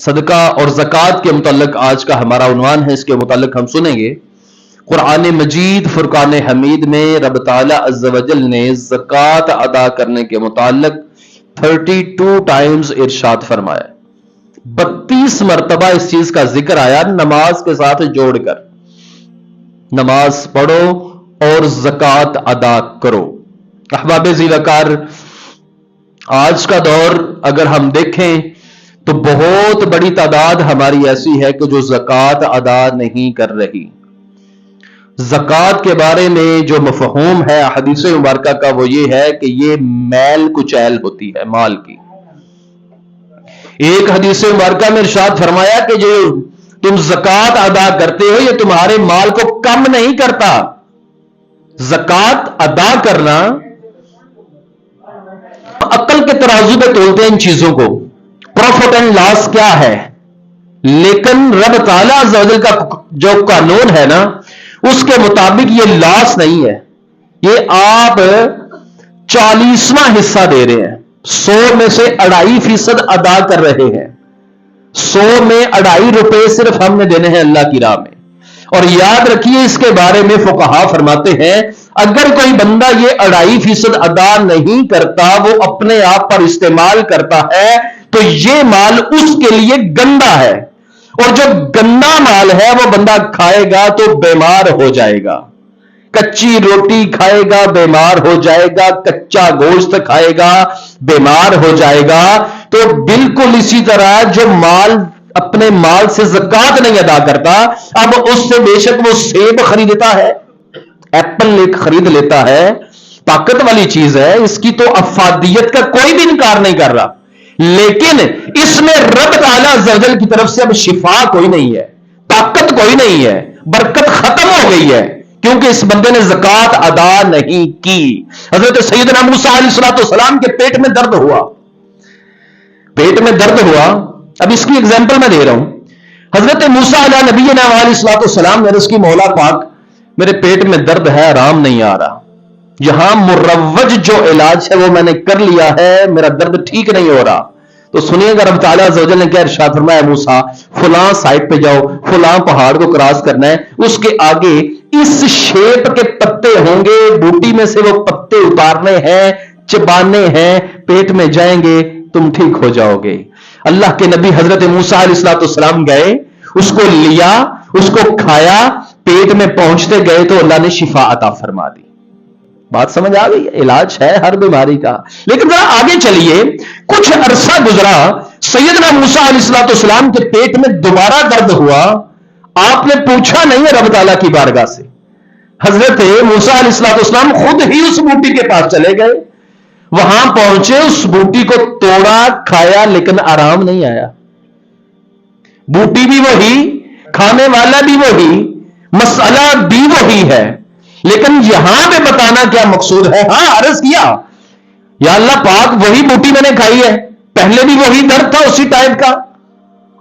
صدقہ اور زکوٰۃ کے متعلق آج کا ہمارا عنوان ہے، اس کے متعلق ہم سنیں گے۔ قرآن مجید فرقان حمید میں رب تعالیٰ عز و جل نے زکوٰۃ ادا کرنے کے متعلق 32 ٹائمز ارشاد فرمایا، 32 مرتبہ اس چیز کا ذکر آیا نماز کے ساتھ جوڑ کر، نماز پڑھو اور زکوٰۃ ادا کرو۔ احباب ذی وقار، آج کا دور اگر ہم دیکھیں تو بہت بڑی تعداد ہماری ایسی ہے کہ جو زکوٰۃ ادا نہیں کر رہی۔ زکوٰۃ کے بارے میں جو مفہوم ہے حدیث مبارکہ کا وہ یہ ہے کہ یہ میل کچیل ہوتی ہے مال کی۔ ایک حدیث مبارکہ میں ارشاد فرمایا کہ جو تم زکوٰۃ ادا کرتے ہو یہ تمہارے مال کو کم نہیں کرتا۔ زکوٰۃ ادا کرنا، عقل کے ترازو پہ تولتے ہیں ان چیزوں کو، پروفٹ اینڈ لاس کیا ہے، لیکن رب تعالیٰ عز و جل کا جو قانون ہے نا اس کے مطابق یہ لاس نہیں ہے۔ یہ آپ 40واں حصہ دے رہے ہیں، 100 میں سے 2.5% ادا کر رہے ہیں۔ 100 میں 2.5 روپے صرف ہم نے دینے ہیں اللہ کی راہ میں۔ اور یاد رکھیے اس کے بارے میں فقہا فرماتے ہیں اگر کوئی بندہ یہ 2.5% ادا نہیں کرتا، وہ اپنے آپ پر استعمال کرتا ہے تو یہ مال اس کے لیے گندا ہے، اور جو گندا مال ہے وہ بندہ کھائے گا تو بیمار ہو جائے گا۔ کچی روٹی کھائے گا بیمار ہو جائے گا، کچا گوشت کھائے گا بیمار ہو جائے گا۔ تو بالکل اسی طرح جو مال اپنے مال سے زکوٰۃ نہیں ادا کرتا، اب اس سے بے شک وہ سیب خریدتا ہے، ایپل خرید لیتا ہے، طاقت والی چیز ہے، اس کی تو افادیت کا کوئی بھی انکار نہیں کر رہا، لیکن اس میں رب تعالیٰ عز و جل کی طرف سے اب شفا کوئی نہیں ہے، طاقت کوئی نہیں ہے، برکت ختم ہو گئی ہے، کیونکہ اس بندے نے زکوٰۃ ادا نہیں کی۔ حضرت سیدنا موسیٰ علیہ السلام کے پیٹ میں درد ہوا، پیٹ میں درد ہوا۔ اب اس کی ایگزامپل میں دے رہا ہوں۔ حضرت موسیٰ علیہ نبینا علیہ السلام نے عرض کی مولا پاک میرے پیٹ میں درد ہے، آرام نہیں آ رہا، یہاں مروج جو علاج ہے وہ میں نے کر لیا ہے، میرا درد ٹھیک نہیں ہو رہا۔ تو سنیے گا رب تعالیٰ عز و جل نے کیا ارشاد فرمایا، موسیٰ فلاں سائٹ پہ جاؤ، فلاں پہاڑ کو کراس کرنا ہے، اس کے آگے اس شیپ کے پتے ہوں گے، بوٹی میں سے وہ پتے اتارنے ہیں، چبانے ہیں، پیٹ میں جائیں گے، تم ٹھیک ہو جاؤ گے۔ اللہ کے نبی حضرت موسیٰ علیہ السلام گئے، اس کو لیا، اس کو کھایا، پیٹ میں پہنچتے گئے تو اللہ نے شفا عطا فرما دی۔ بات سمجھ آ گئی؟ علاج ہے ہر بیماری کا۔ لیکن ذرا آگے چلیے، کچھ عرصہ گزرا، سیدنا موسیٰ علیہ السلام کے پیٹ میں دوبارہ درد ہوا، آپ نے پوچھا نہیں ہے رب تعالیٰ کی بارگاہ سے، حضرت موسیٰ علیہ السلام خود ہی اس بوٹی کے پاس چلے گئے، وہاں پہنچے، اس بوٹی کو توڑا، کھایا، لیکن آرام نہیں آیا۔ بوٹی بھی وہی، کھانے والا بھی وہی، مسئلہ بھی وہی ہے، لیکن یہاں پہ بتانا کیا مقصود ہے؟ ہاں عرض کیا یا اللہ پاک وہی بوٹی میں نے کھائی ہے، پہلے بھی وہی درد تھا اسی ٹائپ کا،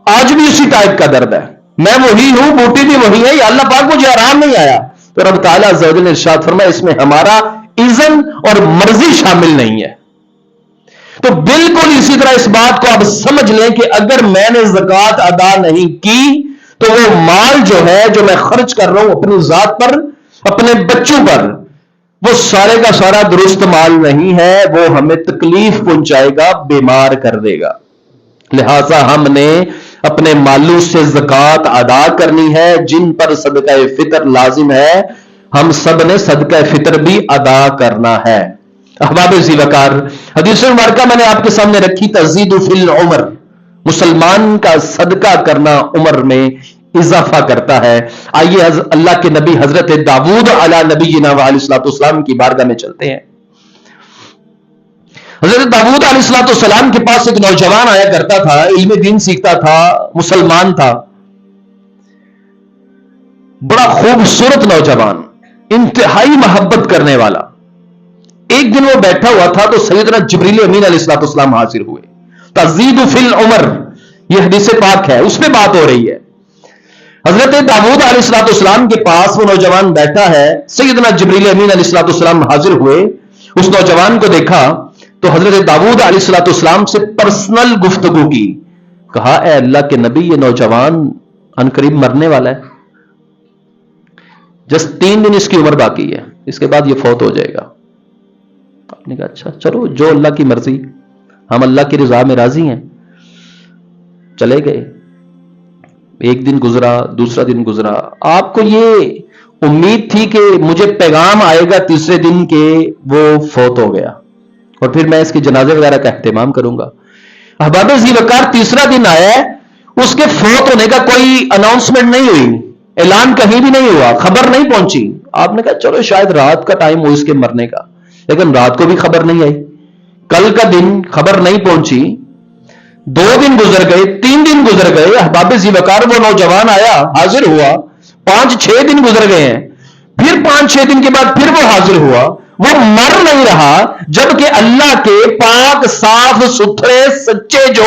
آج بھی اسی ٹائپ کا درد ہے، میں وہی ہوں، بوٹی بھی وہی ہے، یا اللہ پاک مجھے آرام نہیں آیا۔ تو رب تعالیٰ عز و جل نے ارشاد فرمایا اس میں ہمارا اذن اور مرضی شامل نہیں ہے۔ تو بالکل اسی طرح اس بات کو آپ سمجھ لیں کہ اگر میں نے زکوٰۃ ادا نہیں کی تو وہ مال جو ہے جو میں خرچ کر رہا ہوں اپنی ذات پر، اپنے بچوں پر، وہ سارے کا سارا درست مال نہیں ہے، وہ ہمیں تکلیف پہنچائے گا، بیمار کر دے گا۔ لہذا ہم نے اپنے مالوں سے زکوٰۃ ادا کرنی ہے، جن پر صدقہ فطر لازم ہے ہم سب نے صدقہ فطر بھی ادا کرنا ہے۔ احباب ذی وقار، حدیث مبارکہ میں نے آپ کے سامنے رکھی، تزید فی العمر، مسلمان کا صدقہ کرنا عمر میں اضافہ کرتا ہے۔ آئیے اللہ کے نبی حضرت داؤد علیہ نبینا علیہ السلام کی بارگاہ میں چلتے ہیں۔ حضرت داؤد علیہ السلام کے پاس ایک نوجوان آیا کرتا تھا، علم دین سیکھتا تھا، مسلمان تھا، بڑا خوبصورت نوجوان، انتہائی محبت کرنے والا۔ ایک دن وہ بیٹھا ہوا تھا تو سیدنا جبریل امین علیہ السلام حاضر ہوئے۔ تزید فی العمر، یہ حدیث پاک ہے، اس پہ بات ہو رہی ہے۔ حضرت داؤد علیہ السلام کے پاس وہ نوجوان بیٹھا ہے، سیدنا جبریل امین علیہ السلام حاضر ہوئے، اس نوجوان کو دیکھا تو حضرت داؤد علیہ السلام سے پرسنل گفتگو کی، کہا اے اللہ کے نبی یہ نوجوان عنقریب مرنے والا ہے، جس 3 دن اس کی عمر باقی ہے، اس کے بعد یہ فوت ہو جائے گا۔ آپ نے کہا اچھا چلو جو اللہ کی مرضی، ہم اللہ کی رضا میں راضی ہیں۔ چلے گئے، ایک دن گزرا، دوسرا دن گزرا، آپ کو یہ امید تھی کہ مجھے پیغام آئے گا تیسرے دن کہ وہ فوت ہو گیا اور پھر میں اس کے جنازے وغیرہ کا اہتمام کروں گا۔ احباب ذی وقار تیسرا دن آیا ہے، اس کے فوت ہونے کا کوئی اناؤنسمنٹ نہیں ہوئی، اعلان کہیں بھی نہیں ہوا، خبر نہیں پہنچی۔ آپ نے کہا چلو شاید رات کا ٹائم ہو اس کے مرنے کا، لیکن رات کو بھی خبر نہیں آئی، کل کا دن خبر نہیں پہنچی، 2 دن گزر گئے، 3 دن گزر گئے، احباب ذی وقار وہ نوجوان آیا، حاضر ہوا، 5-6 دن گزر گئے ہیں، پھر 5-6 دن کے بعد پھر وہ حاضر ہوا، وہ مر نہیں رہا، جبکہ اللہ کے پاک صاف ستھرے سچے جو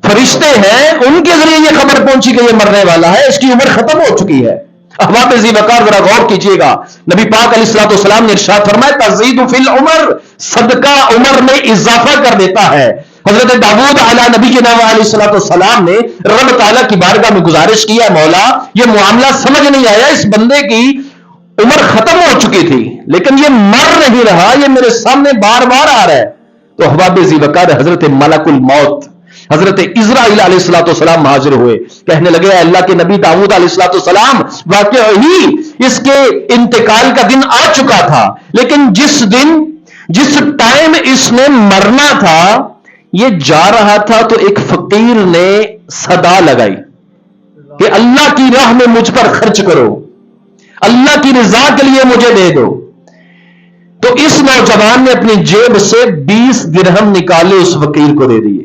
فرشتے ہیں ان کے ذریعے یہ خبر پہنچی کہ یہ مرنے والا ہے، اس کی عمر ختم ہو چکی ہے۔ احباب ذی وقار ذرا غور کیجئے گا، نبی پاک علیہ الصلوۃ والسلام نے ارشاد فرمایا تزید فی العمر، صدقہ عمر میں اضافہ کر دیتا ہے۔ حضرت داؤد علیہ نبی کے نام علیہ الصلوۃ والسلام نے رب تعالیٰ کی بارگاہ میں گزارش کیا، مولا یہ معاملہ سمجھ نہیں آیا، اس بندے کی عمر ختم ہو چکی تھی لیکن یہ مر نہیں رہا، یہ میرے سامنے بار بار آ رہا ہے۔ تو احباب ذی وقار حضرت ملک الموت حضرت اسرائیل علیہ الصلوۃ والسلام حاضر ہوئے، کہنے لگے اے اللہ کے نبی داؤد علیہ الصلوۃ والسلام واقعی اس کے انتقال کا دن آ چکا تھا، لیکن جس ٹائم اس نے مرنا تھا یہ جا رہا تھا تو ایک فقیر نے صدا لگائی کہ اللہ کی راہ میں مجھ پر خرچ کرو، اللہ کی رضا کے لیے مجھے دے دو۔ تو اس نوجوان نے اپنی جیب سے 20 درہم نکالے، اس فقیر کو دے دیے،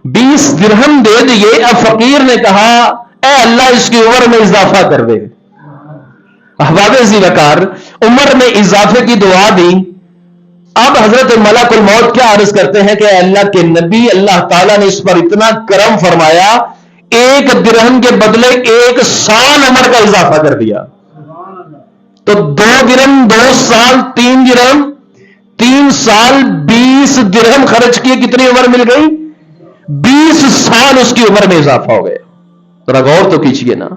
20 درہم دے دیے۔ اب فقیر نے کہا اے اللہ اس کی عمر میں اضافہ کر دے۔ احباب ذی وقار عمر میں اضافے کی دعا دی۔ اب حضرت ملک الموت کیا عرض کرتے ہیں کہ اے اللہ کے نبی اللہ تعالیٰ نے اس پر اتنا کرم فرمایا، 1 درہم کے بدلے 1 سال عمر کا اضافہ کر دیا۔ تو 2 درہم 2 سال 3 درہم 3 سال 20 درہم خرچ کیے، کتنی عمر مل گئی؟ 20 سال اس کی عمر میں اضافہ ہو گیا۔ ذرا غور تو کیجیے نا،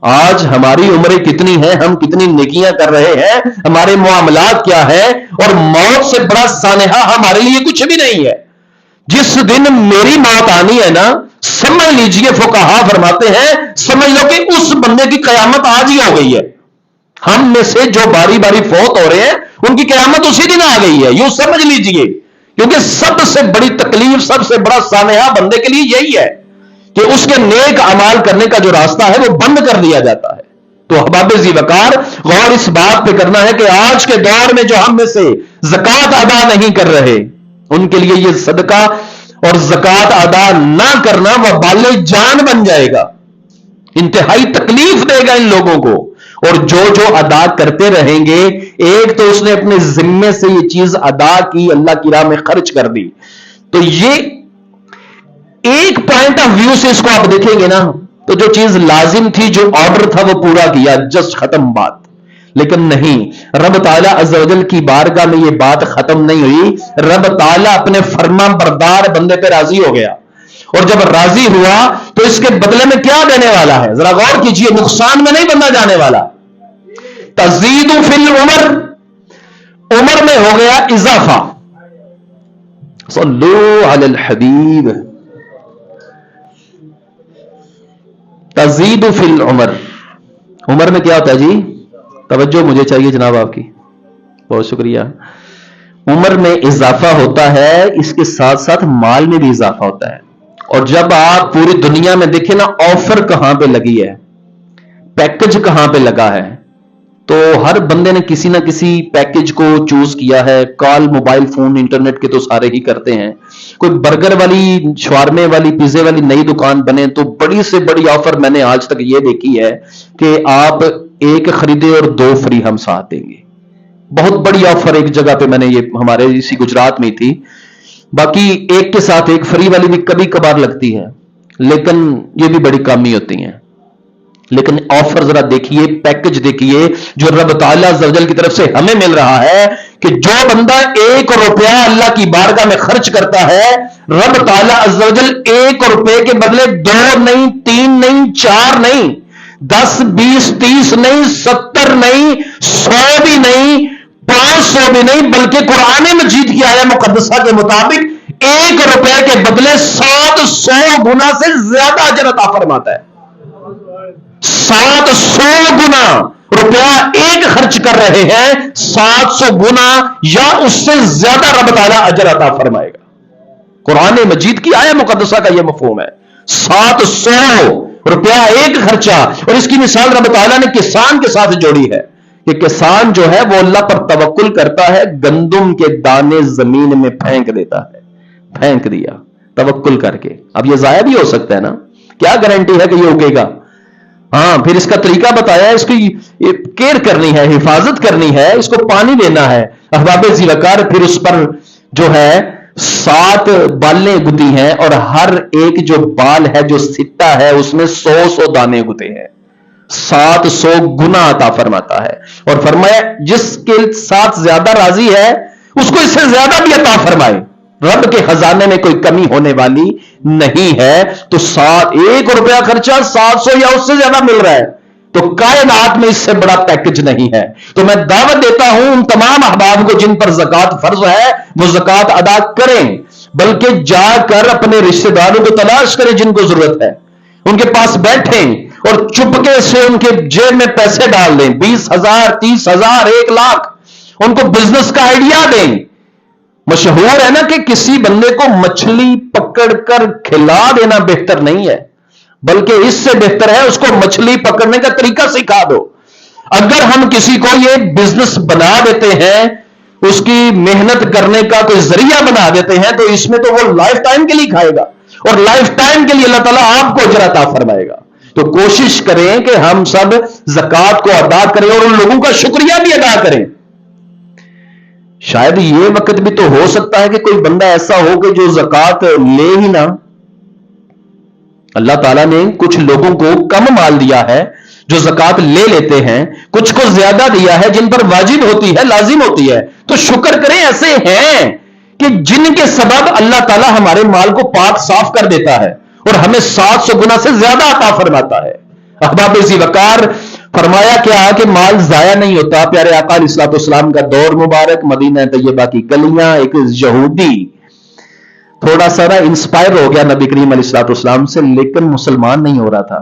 آج ہماری عمریں کتنی ہیں، ہم کتنی نیکیاں کر رہے ہیں، ہمارے معاملات کیا ہے، اور موت سے بڑا سانحہ ہمارے لیے کچھ بھی نہیں ہے۔ جس دن میری موت آنی ہے نا، سمجھ لیجئے فقہا فرماتے ہیں سمجھ لو کہ اس بندے کی قیامت آج ہی ہو گئی ہے۔ ہم میں سے جو باری باری فوت ہو رہے ہیں ان کی قیامت اسی دن آ گئی ہے، یوں سمجھ لیجئے، کیونکہ سب سے بڑی تکلیف، سب سے بڑا سانحہ بندے کے لیے یہی ہے کہ اس کے نیک اعمال کرنے کا جو راستہ ہے وہ بند کر دیا جاتا ہے۔ تو احباب ذی وقار غور اس بات پہ کرنا ہے کہ آج کے دور میں جو ہم میں سے زکوٰۃ ادا نہیں کر رہے، ان کے لیے یہ صدقہ اور زکوٰۃ ادا نہ کرنا وبال جان بن جائے گا، انتہائی تکلیف دے گا ان لوگوں کو۔ اور جو ادا کرتے رہیں گے، ایک تو اس نے اپنے ذمے سے یہ چیز ادا کی، اللہ کی راہ میں خرچ کر دی، تو یہ ایک پوائنٹ آف ویو سے اس کو آپ دیکھیں گے نا تو جو چیز لازم تھی، جو آرڈر تھا وہ پورا کیا، جسٹ ختم بات۔ لیکن نہیں، رب تعالیٰ عز و جل کی بارگاہ میں یہ بات ختم نہیں ہوئی، رب تعالیٰ اپنے فرما بردار بندے پہ راضی ہو گیا، اور جب راضی ہوا تو اس کے بدلے میں کیا دینے والا ہے؟ ذرا غور کیجئے، نقصان میں نہیں بندہ جانے والا۔ تزید فی العمر، عمر میں ہو گیا اضافہ۔ صلو علی الحبیب۔ تزید فی العمر، عمر میں کیا ہوتا ہے جی؟ توجہ مجھے چاہیے جناب آپ کی، بہت شکریہ۔ عمر میں اضافہ ہوتا ہے، اس کے ساتھ ساتھ مال میں بھی اضافہ ہوتا ہے۔ اور جب آپ پوری دنیا میں دیکھیں نا، آفر کہاں پہ لگی ہے، پیکج کہاں پہ لگا ہے، تو ہر بندے نے کسی نہ کسی پیکج کو چوز کیا ہے۔ کال، موبائل فون، انٹرنیٹ کے تو سارے ہی کرتے ہیں۔ کوئی برگر والی، شوارمے والی، پیزے والی نئی دکان بنے تو بڑی سے بڑی آفر میں نے آج تک یہ دیکھی ہے کہ آپ 1 خریدے اور 2 فری ہم ساتھ دیں گے۔ بہت بڑی آفر ایک جگہ پہ میں نے، یہ ہمارے اسی گجرات میں تھی، باقی 1 کے ساتھ 1 فری والی بھی کبھی کبھار لگتی ہے، لیکن یہ بھی بڑی کمی ہوتی ہیں۔ لیکن آفر ذرا دیکھیے، پیکج دیکھیے جو رب تعالیٰ عز و جل کی طرف سے ہمیں مل رہا ہے کہ جو بندہ 1 روپیہ اللہ کی بارگاہ میں خرچ کرتا ہے، رب تعالیٰ عز و جل 1 روپے کے بدلے 2 نہیں، 3 نہیں، 4 نہیں، 10 20 30 نہیں، 70 نہیں، 100 بھی نہیں، 500 بھی نہیں، بلکہ قرآن مجید کی آیہ مقدسہ کے مطابق 1 روپے کے بدلے 700 گنا سے زیادہ اجر عطا فرماتا ہے۔ 700 گنا روپیہ ایک خرچ کر رہے ہیں، 700 گنا یا اس سے زیادہ رب تعالیٰ اجر عطا فرمائے گا۔ قرآن مجید کی آیہ مقدسہ کا یہ مفہوم ہے، 700 روپیہ ایک خرچہ۔ اور اس کی مثال رب تعالیٰ نے کسان کے ساتھ جوڑی ہے کہ کسان جو ہے وہ اللہ پر توکل کرتا ہے، گندم کے دانے زمین میں پھینک دیتا ہے، پھینک دیا توکل کر کے۔ اب یہ ضائع بھی ہو سکتا ہے نا، کیا گارنٹی ہے کہ یہ اگے گا؟ ہاں، پھر اس کا طریقہ بتایا ہے، اس کی کیئر کرنی ہے، حفاظت کرنی ہے، اس کو پانی دینا ہے۔ احباب ذی وقار، پھر اس پر جو ہے 7 بالیں گتی ہیں اور ہر ایک جو بال ہے، جو سٹا ہے، اس میں 100 دانے گتے ہیں۔ 700 گنا عطا فرماتا ہے، اور فرمایا جس کے ساتھ زیادہ راضی ہے اس کو اس سے زیادہ بھی عطا فرمائے۔ رب کے خزانے میں کوئی کمی ہونے والی نہیں ہے۔ تو 1 روپیہ خرچہ 700 یا اس سے زیادہ مل رہا ہے، تو کائنات میں اس سے بڑا پیکج نہیں ہے۔ تو میں دعوت دیتا ہوں ان تمام احباب کو جن پر زکوٰۃ فرض ہے، وہ زکوٰۃ ادا کریں، بلکہ جا کر اپنے رشتہ داروں کو تلاش کریں جن کو ضرورت ہے، ان کے پاس بیٹھیں اور چپکے سے ان کے جیب میں پیسے ڈال دیں، 20,000 30,000 1 لاکھ، ان کو بزنس کا آئیڈیا دیں۔ مشہور ہے نا کہ کسی بندے کو مچھلی پکڑ کر کھلا دینا بہتر نہیں ہے، بلکہ اس سے بہتر ہے اس کو مچھلی پکڑنے کا طریقہ سکھا دو۔ اگر ہم کسی کو یہ بزنس بنا دیتے ہیں، اس کی محنت کرنے کا کوئی ذریعہ بنا دیتے ہیں، تو اس میں تو وہ لائف ٹائم کے لیے کھائے گا، اور لائف ٹائم کے لیے اللہ تعالیٰ آپ کو اجر عطا فرمائے گا۔ تو کوشش کریں کہ ہم سب زکوٰۃ کو ادا کریں اور ان لوگوں کا شکریہ بھی ادا کریں۔ شاید یہ وقت بھی تو ہو سکتا ہے کہ کوئی بندہ ایسا ہو کہ جو زکوٰۃ لے ہی نہ۔ اللہ تعالیٰ نے کچھ لوگوں کو کم مال دیا ہے جو زکوٰۃ لے لیتے ہیں، کچھ کو زیادہ دیا ہے جن پر واجب ہوتی ہے، لازم ہوتی ہے۔ تو شکر کریں، ایسے ہیں کہ جن کے سبب اللہ تعالیٰ ہمارے مال کو پاک صاف کر دیتا ہے اور ہمیں 700 گنا سے زیادہ عطا فرماتا ہے۔ احباب ذی وقار، فرمایا کیا کہ مال ضائع نہیں ہوتا۔ پیارے آقا علیہ الصلوۃ والسلام کا دور مبارک، مدینہ طیبہ کی گلیاں، ایک یہودی تھوڑا سا انسپائر ہو گیا نبی کریم علیہ الصلوۃ والسلام سے، لیکن مسلمان نہیں ہو رہا تھا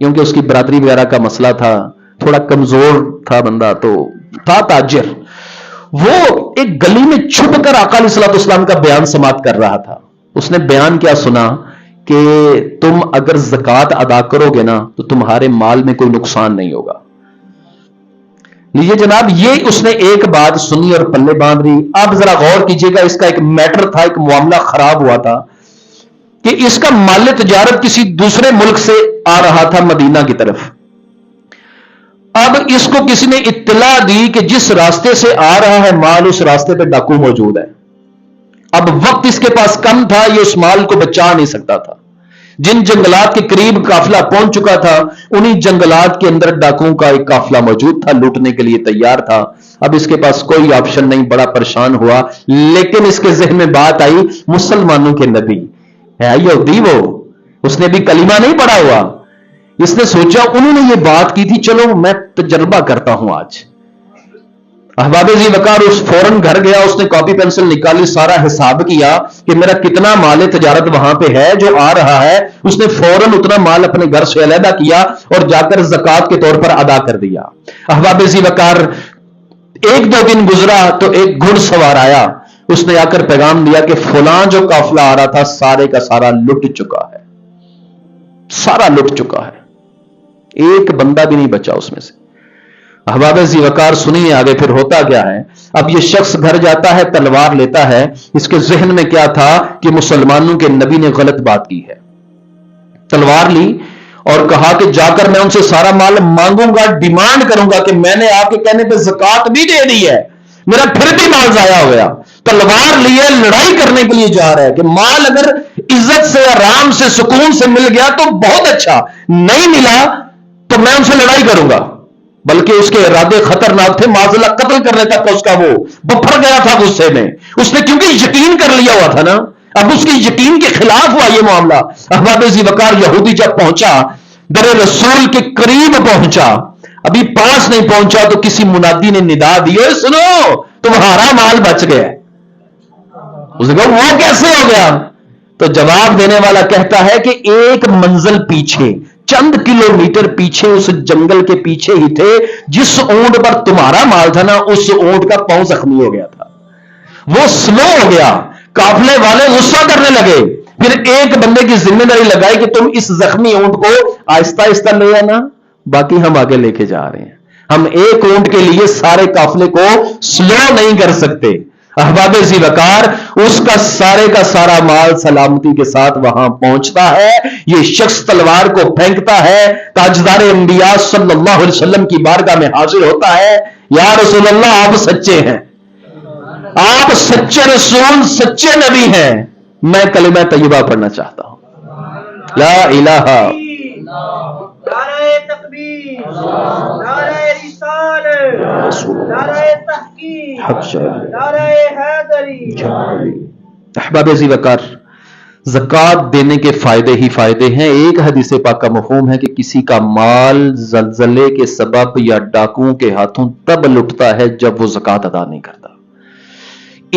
کیونکہ اس کی برادری وغیرہ کا مسئلہ تھا، تھوڑا کمزور تھا بندہ، تو تھا تاجر۔ وہ ایک گلی میں چھپ کر آقا علیہ الصلوۃ والسلام کا بیان سماعت کر رہا تھا۔ اس نے بیان کیا سنا کہ تم اگر زکوٰۃ ادا کرو گے نا تو تمہارے مال میں کوئی نقصان نہیں ہوگا۔ لیجیے جناب، یہ اس نے ایک بات سنی اور پلے باندھ لی۔ آپ ذرا غور کیجئے گا، اس کا ایک میٹر تھا، ایک معاملہ خراب ہوا تھا کہ اس کا مال تجارت کسی دوسرے ملک سے آ رہا تھا مدینہ کی طرف۔ اب اس کو کسی نے اطلاع دی کہ جس راستے سے آ رہا ہے مال، اس راستے پہ ڈاکو موجود ہے۔ اب وقت اس کے پاس کم تھا، یہ اس مال کو بچا نہیں سکتا تھا۔ جن جنگلات کے قریب قافلہ پہنچ چکا تھا، انہی جنگلات کے اندر ڈاکوؤں کا ایک قافلہ موجود تھا، لوٹنے کے لیے تیار تھا۔ اب اس کے پاس کوئی آپشن نہیں، بڑا پریشان ہوا، لیکن اس کے ذہن میں بات آئی مسلمانوں کے نبی ہے یہودی، وہ اس نے بھی کلمہ نہیں پڑھا ہوا۔ اس نے سوچا انہوں نے یہ بات کی تھی، چلو میں تجربہ کرتا ہوں آج۔ احباب ذی وقار اس فوراً گھر گیا، اس نے کاپی پینسل نکالی، سارا حساب کیا کہ میرا کتنا مال تجارت وہاں پہ ہے جو آ رہا ہے۔ اس نے فوراً اتنا مال اپنے گھر سے علیحدہ کیا اور جا کر زکوٰۃ کے طور پر ادا کر دیا۔ احباب ذی وقار 1-2 دن گزرا تو ایک گھڑ سوار آیا، اس نے آ کر پیغام دیا کہ فلاں جو قافلہ آ رہا تھا سارے کا سارا لٹ چکا ہے، سارا لٹ چکا ہے، ایک بندہ بھی نہیں بچا اس میں سے۔ احباب ذی وقار سنیے آگے پھر ہوتا کیا ہے۔ اب یہ شخص گھر جاتا ہے، تلوار لیتا ہے۔ اس کے ذہن میں کیا تھا کہ مسلمانوں کے نبی نے غلط بات کی ہے۔ تلوار لی اور کہا کہ جا کر میں ان سے سارا مال مانگوں گا، ڈیمانڈ کروں گا کہ میں نے آپ کے کہنے پہ زکوٰۃ بھی دے دی ہے، میرا پھر بھی مال ضائع ہو گیا۔ تلوار لیے لڑائی کرنے کے لیے جا رہا ہے کہ مال اگر عزت سے، آرام سے، سکون سے مل گیا تو بہت اچھا، نہیں ملا تو میں ان سے لڑائی کروں گا، بلکہ اس کے ارادے خطرناک تھے، معاذاللہ قتل کرنے تک کا اس کا وہ بپھر گیا تھا غصے میں، اس نے کیونکہ یقین کر لیا ہوا تھا نا، اب اس کی یقین کے خلاف ہوا یہ معاملہ۔ احباب ذی وقار یہودی جب پہنچا، در رسول کے قریب پہنچا، ابھی پاس نہیں پہنچا تو کسی منادی نے ندا دی، اوے سنو تمہارا مال بچ گیا۔ اس نے کہا وہ کیسے ہو گیا؟ تو جواب دینے والا کہتا ہے کہ ایک منزل پیچھے، چند کلومیٹر پیچھے، اس جنگل کے پیچھے ہی تھے، جس اونٹ پر تمہارا مال تھا نا، اس اونٹ کا پاؤں زخمی ہو گیا تھا، وہ سلو ہو گیا۔ قافلے والے غصہ کرنے لگے، پھر ایک بندے کی ذمہ داری لگائی کہ تم اس زخمی اونٹ کو آہستہ آہستہ لے آنا، باقی ہم آگے لے کے جا رہے ہیں، ہم ایک اونٹ کے لیے سارے قافلے کو سلو نہیں کر سکتے۔ احباب ذی وقار، اس کا سارے کا سارا مال سلامتی کے ساتھ وہاں پہنچتا ہے، یہ شخص تلوار کو پھینکتا ہے، تاجدار انبیاء صلی اللہ علیہ وسلم کی بارگاہ میں حاضر ہوتا ہے، یا رسول اللہ آپ سچے ہیں، آپ سچے رسول، سچے نبی ہیں، میں کلمہ طیبہ پڑھنا چاہتا ہوں، لا الہ نعرہ تکبیر، نعرہ رسالت، نعرہ تحقیق، نعرہ حیدری۔ احباب ذی وقار، زکوٰۃ دینے کے فائدے ہی فائدے ہیں۔ ایک حدیث پاک کا مفہوم ہے کہ کسی کا مال زلزلے کے سبب یا ڈاکوؤں کے ہاتھوں تب لٹتا ہے جب وہ زکوٰۃ ادا نہیں کرتا۔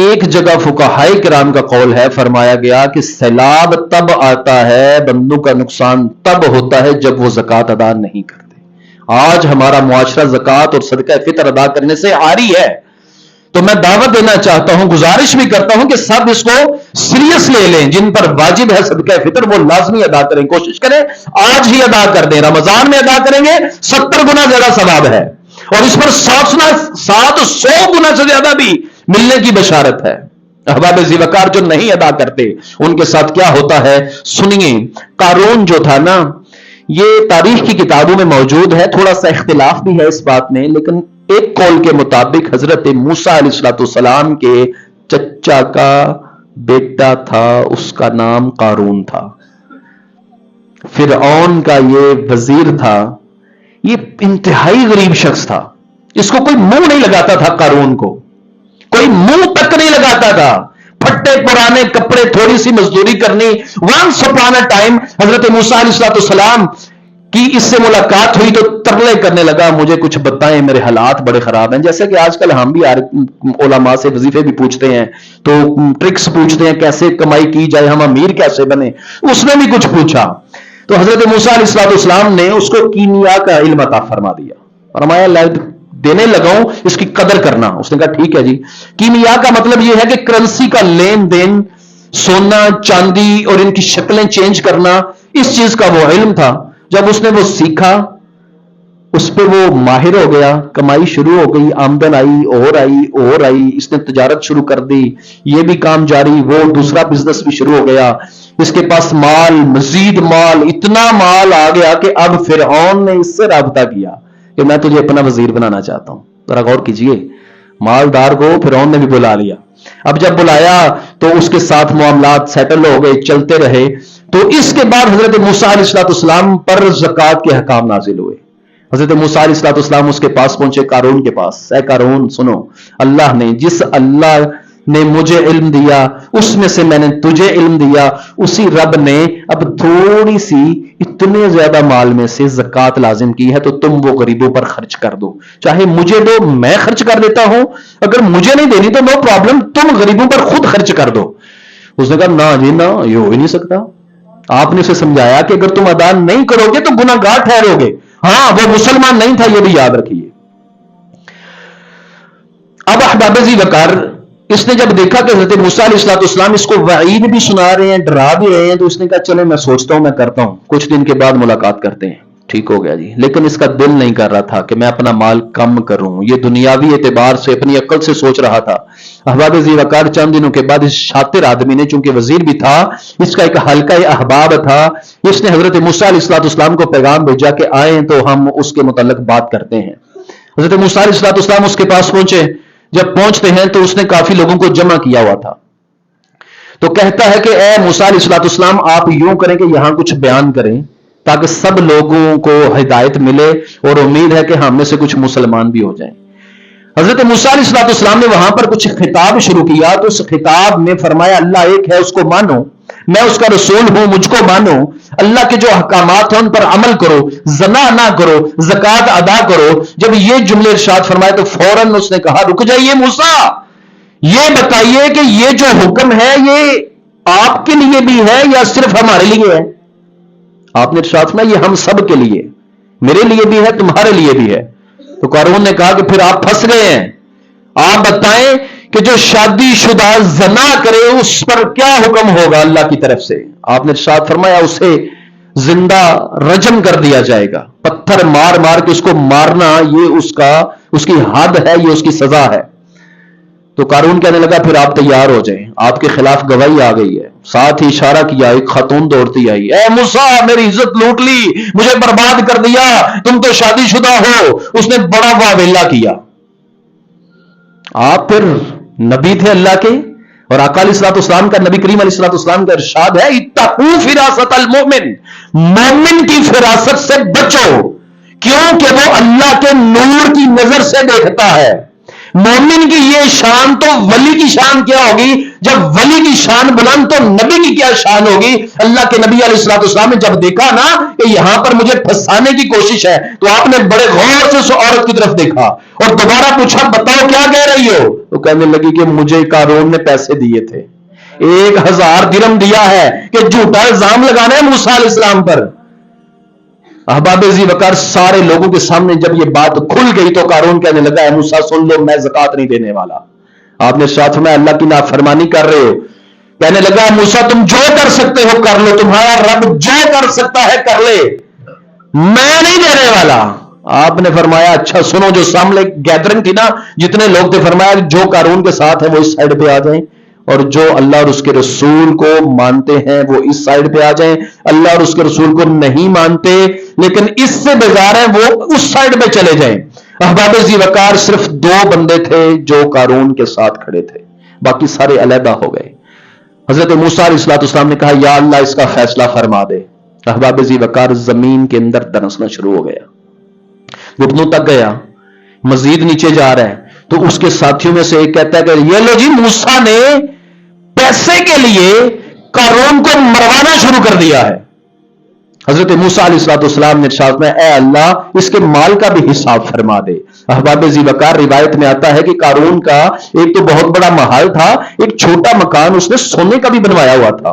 ایک جگہ فقہائے کرام کا قول ہے، فرمایا گیا کہ سیلاب تب آتا ہے، بندوں کا نقصان تب ہوتا ہے جب وہ زکوٰۃ ادا نہیں کرتے۔ آج ہمارا معاشرہ زکوٰۃ اور صدقہ فطر ادا کرنے سے عاری ہے، تو میں دعوت دینا چاہتا ہوں، گزارش بھی کرتا ہوں کہ سب اس کو سیریس لے لیں، جن پر واجب ہے صدقہ فطر وہ لازمی ادا کریں، کوشش کریں آج ہی ادا کر دیں، رمضان میں ادا کریں گے 70 گنا زیادہ ثواب ہے، اور اس پر 700 گنا سے زیادہ بھی ملنے کی بشارت ہے۔ احباب ذی وقار، جو نہیں ادا کرتے ان کے ساتھ کیا ہوتا ہے سنیے۔ قارون جو تھا نا، یہ تاریخ کی کتابوں میں موجود ہے، تھوڑا سا اختلاف بھی ہے اس بات میں، لیکن ایک قول کے مطابق حضرت موسیٰ علیہ السلام کے چچا کا بیٹا تھا، اس کا نام قارون تھا، فرعون کا یہ وزیر تھا، یہ انتہائی غریب شخص تھا، اس کو کوئی منہ نہیں لگاتا تھا، قارون کو کوئی منہ تک نہیں لگاتا تھا، پھٹے پرانے کپڑے، تھوڑی سی مزدوری کرنی۔ وانس اپان اے ٹائم حضرت موسیٰ علیہ السلام کی اس سے ملاقات ہوئی تو ترلے کرنے لگا، مجھے کچھ بتائیں، میرے حالات بڑے خراب ہیں۔ جیسے کہ آج کل ہم بھی علماء سے وظیفے بھی پوچھتے ہیں، تو ٹرکس پوچھتے ہیں کیسے کمائی کی جائے، ہم امیر کیسے بنے، اس نے بھی کچھ پوچھا۔ تو حضرت موسیٰ علیہ السلام نے اس کو کیمیا کا علم عطا فرما دیا، فرمایا دینے لگاؤں، اس کی قدر کرنا۔ اس نے کہا ٹھیک ہے جی۔ کیمیا کا مطلب یہ ہے کہ کرنسی کا لین دین، سونا چاندی اور ان کی شکلیں چینج کرنا، اس چیز کا وہ علم تھا۔ جب اس نے وہ سیکھا، اس پہ وہ ماہر ہو گیا، کمائی شروع ہو گئی، آمدن آئی اور آئی، اس نے تجارت شروع کر دی، یہ بھی کام جاری، وہ دوسرا بزنس بھی شروع ہو گیا، اس کے پاس مال، مزید مال، اتنا مال آ گیا کہ اب فرعون نے اس سے رابطہ کیا کہ میں تجھے اپنا وزیر بنانا چاہتا ہوں۔ ذرا غور کیجئے، مالدار کو فرعون نے بھی بلا لیا۔ اب جب بلایا تو اس کے ساتھ معاملات سیٹل ہو گئے، چلتے رہے۔ تو اس کے بعد حضرت موسیٰ علیہ السلام پر زکوٰۃ کے احکام نازل ہوئے۔ حضرت موسیٰ علیہ السلام اس کے پاس پہنچے، قارون کے پاس، اے قارون سنو، اللہ نے جس اللہ نے مجھے علم دیا اس میں سے میں نے تجھے علم دیا، اسی رب نے اب تھوڑی سی اتنے زیادہ مال میں سے زکوٰۃ لازم کی ہے، تو تم وہ غریبوں پر خرچ کر دو، چاہے مجھے دو میں خرچ کر دیتا ہوں، اگر مجھے نہیں دینی تو نو پرابلم، تم غریبوں پر خود خرچ کر دو۔ اس نے کہا نہ جی نہ، یہ ہو ہی نہیں سکتا۔ آپ نے اسے سمجھایا کہ اگر تم ادا نہیں کرو گے تو گناہ گار ٹھہرو گے۔ ہاں وہ مسلمان نہیں تھا، یہ بھی یاد رکھیے۔ اب احباب ذی وقار، اس نے جب دیکھا کہ حضرت موسیٰ علیہ السلام اس کو وعید بھی سنا رہے ہیں، ڈرا بھی رہے ہیں، تو اس نے کہا چلے میں سوچتا ہوں، میں کرتا ہوں، کچھ دن کے بعد ملاقات کرتے ہیں۔ ٹھیک ہو گیا جی، لیکن اس کا دل نہیں کر رہا تھا کہ میں اپنا مال کم کروں، یہ دنیاوی اعتبار سے اپنی عقل سے سوچ رہا تھا۔ احباب ذی وقار، چند دنوں کے بعد اس شاطر آدمی نے، چونکہ وزیر بھی تھا، اس کا ایک حلقہ احباب تھا، اس نے حضرت موسیٰ علیہ السلام کو پیغام بھیجا کہ آئیں تو ہم اس کے متعلق بات کرتے ہیں۔ حضرت موسیٰ علیہ السلام اس کے پاس پہنچے۔ جب پہنچتے ہیں تو اس نے کافی لوگوں کو جمع کیا ہوا تھا، تو کہتا ہے کہ اے موسیٰ علیہ السلام، آپ یوں کریں کہ یہاں کچھ بیان کریں تاکہ سب لوگوں کو ہدایت ملے اور امید ہے کہ ہم میں سے کچھ مسلمان بھی ہو جائیں۔ حضرت موسیٰ علیہ السلام نے وہاں پر کچھ خطاب شروع کیا تو اس خطاب میں فرمایا اللہ ایک ہے، اس کو مانو، میں اس کا رسول ہوں، مجھ کو مانو، اللہ کے جو احکامات ہیں ان پر عمل کرو، زنا نہ کرو، زکوٰۃ ادا کرو۔ جب یہ جملے ارشاد فرمائے تو فوراً اس نے کہا رک جائیے موسیٰ، یہ بتائیے کہ یہ جو حکم ہے یہ آپ کے لیے بھی ہے یا صرف ہمارے لیے ہے؟ آپ نے ارشاد فرمایا یہ ہم سب کے لیے، میرے لیے بھی ہے، تمہارے لیے بھی ہے۔ تو قارون نے کہا کہ پھر آپ پھنس گئے ہیں، آپ بتائیں کہ جو شادی شدہ زنا کرے اس پر کیا حکم ہوگا اللہ کی طرف سے؟ آپ نے ارشاد فرمایا اسے زندہ رجم کر دیا جائے گا، پتھر مار مار کے اس کو مارنا یہ اس کی حد ہے، یہ اس کی سزا ہے۔ تو قارون کہنے لگا پھر آپ تیار ہو جائیں، آپ کے خلاف گواہی آ گئی ہے۔ ساتھ ہی اشارہ کیا، ایک خاتون دوڑتی آئی، اے موسیٰ میری عزت لوٹ لی، مجھے برباد کر دیا، تم تو شادی شدہ ہو۔ اس نے بڑا واویلا کیا۔ آپ پھر نبی تھے اللہ کے، اور آقا علیہ الصلوۃ والسلام کا، نبی کریم علیہ الصلوۃ والسلام کا ارشاد ہے اتقوا فراست المؤمن، مومن کی فراست سے بچو، کیونکہ وہ اللہ کے نور کی نظر سے دیکھتا ہے۔ مومن کی یہ شان تو ولی کی شان کیا ہوگی؟ جب ولی کی شان بلند تو نبی کی کیا شان ہوگی؟ اللہ کے نبی علیہ الصلوۃ والسلام نے جب دیکھا نا کہ یہاں پر مجھے پھنسانے کی کوشش ہے تو آپ نے بڑے غور سے اس عورت کی طرف دیکھا اور دوبارہ پوچھا بتاؤ کیا کہہ رہی ہو؟ تو کہنے لگی کہ مجھے قارون نے پیسے دیے تھے، 1000 درہم دیا ہے کہ جھوٹا الزام لگانا ہے موسیٰ علیہ السلام پر۔ احباب ذی وقار سارے لوگوں کے سامنے جب یہ بات کھل گئی تو قارون کہنے لگا اے موسیٰ سن لو، میں زکوٰۃ نہیں دینے والا۔ آپ نے ارشاد فرمایا اللہ کی نافرمانی کر رہے ہو۔ کہنے لگا موسیٰ تم جو کر سکتے ہو کر لو، تمہارا رب جو کر سکتا ہے کر لے، میں نہیں دینے والا۔ آپ نے فرمایا اچھا سنو، جو سامنے گیدرنگ تھی نا، جتنے لوگ تھے، فرمایا جو قارون کے ساتھ ہیں وہ اس سائڈ پہ آ جائیں، اور جو اللہ اور اس کے رسول کو مانتے ہیں وہ اس سائڈ پہ آ جائیں، اللہ اور اس کے رسول کو نہیں مانتے لیکن اس سے بیزار ہیں وہ اس سائڈ پہ چلے جائیں۔ احباب ذی وقار صرف 2 بندے تھے جو قارون کے ساتھ کھڑے تھے، باقی سارے علیحدہ ہو گئے۔ حضرت موسیٰ علیہ السلام نے کہا یا اللہ اس کا فیصلہ فرما دے۔ احباب ذی وقار زمین کے اندر دنسنا شروع ہو گیا، گھٹنوں تک گیا، مزید نیچے جا رہا ہے تو اس کے ساتھیوں میں سے ایک کہتا ہے کہ یہ لو جی موسیٰ نے پیسے کے لیے قارون کو مروانا شروع کر دیا ہے۔ حضرت موسیٰ علیہ السلام نے ارشاد میں اے اللہ اس کے مال کا بھی حساب فرما دے۔ احباب ذی وقار روایت میں آتا ہے کہ قارون کا ایک تو بہت بڑا محل تھا، ایک چھوٹا مکان اس نے سونے کا بھی بنوایا ہوا تھا،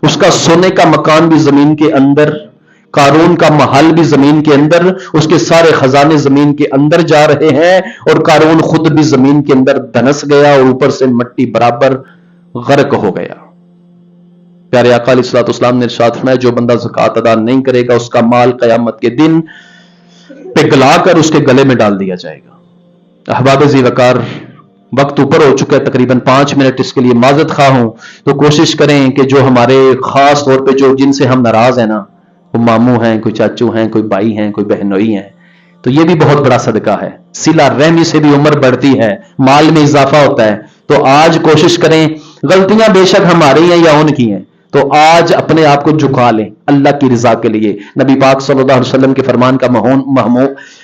اس کا سونے کا مکان بھی زمین کے اندر، قارون کا محل بھی زمین کے اندر، اس کے سارے خزانے زمین کے اندر جا رہے ہیں، اور قارون خود بھی زمین کے اندر دھنس گیا اور اوپر سے مٹی برابر غرق ہو گیا۔ پیارے آقا علیہ الصلوۃ والسلام نے ارشاد فرمایا جو بندہ زکوٰۃ ادا نہیں کرے گا اس کا مال قیامت کے دن پگھلا کر اس کے گلے میں ڈال دیا جائے گا۔ احباب ذی وقار وقت اوپر ہو چکا ہے، تقریباً 5 منٹ اس کے لیے معذرت خواہ ہوں، تو کوشش کریں کہ جو ہمارے خاص طور پہ جن سے ہم ناراض ہیں نا، کوئی ماموں ہیں، کوئی چاچو ہیں، کوئی بھائی ہیں، کوئی بہنوئی ہیں، تو یہ بھی بہت بڑا صدقہ ہے۔ صلہ رحمی سے بھی عمر بڑھتی ہے، مال میں اضافہ ہوتا ہے۔ تو آج کوشش کریں، غلطیاں بے شک ہماری ہیں یا ان کی ہیں، تو آج اپنے آپ کو جھکا لیں اللہ کی رضا کے لیے۔ نبی پاک صلی اللہ علیہ وسلم کے فرمان کا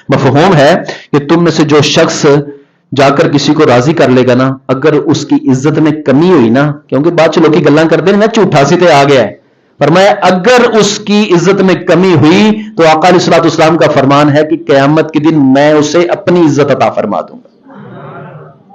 مفہوم ہے کہ تم میں سے جو شخص جا کر کسی کو راضی کر لے گا نا، اگر اس کی عزت میں کمی ہوئی نا، کیونکہ بعد چلو کی گلاں کرتے ہیں نا، جھوٹا سی تے آ گیا ہے، فرمایا اگر اس کی عزت میں کمی ہوئی تو آقا علیہ الصلوۃ والسلام کا فرمان ہے کہ قیامت کے دن میں اسے اپنی عزت عطا فرما دوں گا۔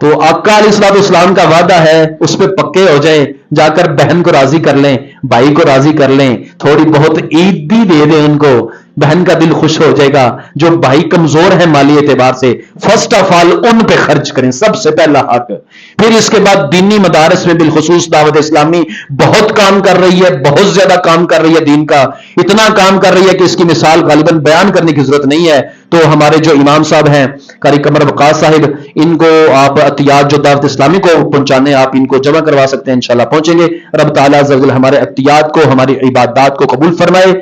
تو آقا علیہ الصلوۃ والسلام کا وعدہ ہے اس پہ پکے ہو جائیں، جا کر بہن کو راضی کر لیں، بھائی کو راضی کر لیں، تھوڑی بہت عید بھی دے دیں ان کو، بہن کا دل خوش ہو جائے گا۔ جو بھائی کمزور ہیں مالی اعتبار سے، فرسٹ آف آل ان پہ خرچ کریں، سب سے پہلا حق۔ پھر اس کے بعد دینی مدارس میں بالخصوص دعوت اسلامی بہت کام کر رہی ہے، بہت زیادہ کام کر رہی ہے دین کا، اتنا کام کر رہی ہے کہ اس کی مثال غالباً بیان کرنے کی ضرورت نہیں ہے۔ تو ہمارے جو امام صاحب ہیں قاری قمر وقاص صاحب، ان کو آپ عطیات جو دعوت اسلامی کو پہنچانے، آپ ان کو جمع کروا سکتے ہیں، انشاءاللہ پہنچیں گے۔ رب تعالیٰ عز و جل ہمارے عطیات کو، ہماری عبادات کو قبول فرمائے۔